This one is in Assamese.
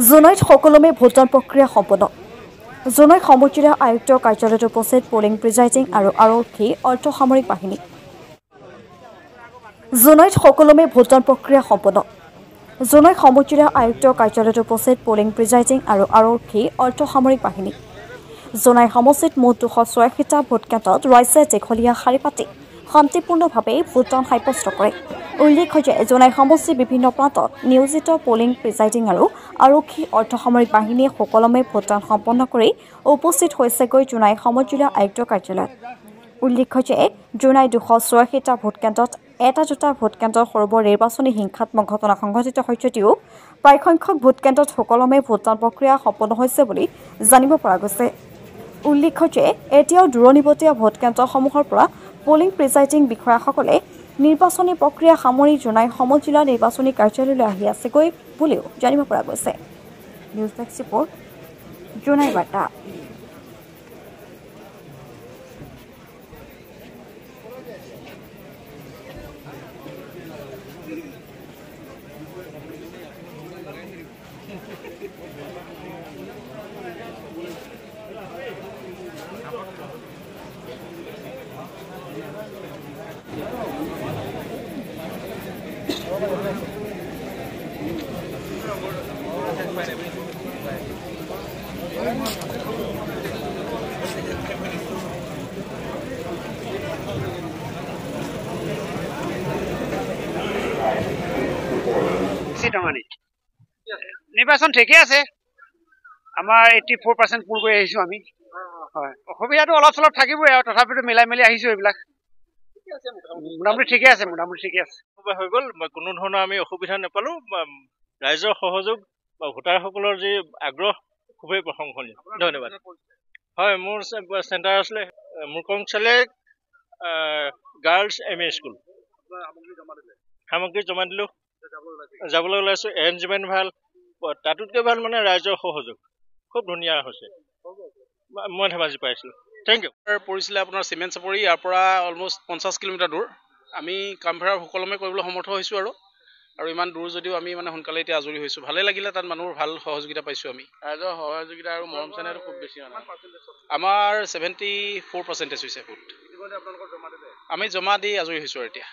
জোনাইত সকলোমে ভোটদান প্ৰক্ৰিয়া সম্পন্ন। জোনাইত সমষ্টিৰ আয়ুক্তৰ কাৰ্যালয়ত উপস্থিত পলিং প্ৰিজাইডিং আৰু আৰক্ষী অৰ্ধসামৰিক বাহিনী। জোনাইত সকলোমে ভোটদান প্ৰক্ৰিয়া সম্পন্ন। জোনাইত সমষ্টিৰ আয়ুক্তৰ কাৰ্যালয়ত উপস্থিত পলিং প্ৰিজাইডিং আৰু আৰক্ষী অৰ্ধসামৰিক বাহিনী। জোনাই সমষ্টিত মুঠ 286টা ভোটকেন্দ্ৰত ৰাইজে দীঘলীয়া শাৰী পাতি শান্তিপূৰ্ণভাৱে ভোটদান সাব্যস্ত কৰে। উল্লেখ্য যে জোনাই সমষ্টিৰ বিভিন্ন প্ৰান্তত নিয়োজিত পলিং প্ৰিজাইডিং আৰু আৰক্ষী অৰ্ধসামৰিক বাহিনীয়ে সকলোমে ভোটদান সম্পন্ন কৰি উপস্থিত হৈছেগৈ জোনাই সমষ্টিৰ আয়ুক্তৰ কাৰ্যালয়ত। উল্লেখ্য যে জোনাই 286টা ভোটকেন্দ্ৰত এটা দুটা ভোটকেন্দ্ৰত সৰু বৰ নিৰ্বাচনী হিংসাত্মক ঘটনা সংঘটিত হৈছে যদিও প্ৰায়সংখ্যক ভোটকেন্দ্ৰত সকলোমে ভোটদান প্ৰক্ৰিয়া সম্পন্ন হৈছে বুলি জানিব পৰা গৈছে। উল্লেখ্য যে এতিয়াও দূৰণিবতীয়া ভোটকেন্দ্ৰসমূহৰ পৰা পলিং প্ৰিজাইডিং বিষয়াসকলে নিৰ্বাচনী প্ৰক্ৰিয়া সামৰি জোনাই সমজিলা নিৰ্বাচনী কাৰ্যালয়লৈ আহি আছেগৈ বুলিও জানিব পৰা গৈছে। নিউজ ডেস্ক ৰিপৰ্ট, জোনাই বাৰ্তা। নিৰ্বাচন ঠিকে আছে। আমাৰ 84% পুৰ কৰি আহিছো আমি। হয়, অসুবিধাটো অলপ চলপ থাকিবই আৰু তথাপিতো মিলাই মেলি আহিছো। এইবিলাক মোটামুটি ঠিকে আছে, হৈ গ'ল। কোনো ধৰণৰ আমি অসুবিধা নাপালো। ৰাইজৰ সহযোগ বা ভোটাৰসকলৰ যি আগ্ৰহ খুবেই প্ৰশংসনীয়। ধন্যবাদ। হয়, মোৰ চেণ্টাৰ আছিলে মুৰকংচালে গাৰ্লছ MA স্কুল। সামগ্ৰী জমা দিলো, যাবলৈ ওলাইছো। এৰেঞ্জমেণ্ট ভাল, তাতোতকৈ ভাল মানে ৰাইজৰ সহযোগ খুব ধুনীয়া হৈছে। মই ধেমাজি পাইছিলোঁ। Thank you. পৰিছিলে আপোনাৰ চিমেণ্ট চাপৰি, ইয়াৰ পৰা অলমষ্ট 50 কিলোমিটাৰ দূৰ। আমি কামভাৰ সুকলমে কৰিবলৈ সমৰ্থ হৈছোঁ আৰু ইমান দূৰ যদিও আমি মানে সোনকালে এতিয়া আজৰি হৈছোঁ। ভালেই লাগিলে, তাত মানুহৰ ভাল সহযোগিতা পাইছোঁ আমি। ৰাইজৰ সহযোগিতা আৰু মৰম চেনেহটো খুব বেছি। আমাৰ 74% হৈছে ভোট। আমি জমা দি আজৰি হৈছোঁ আৰু এতিয়া।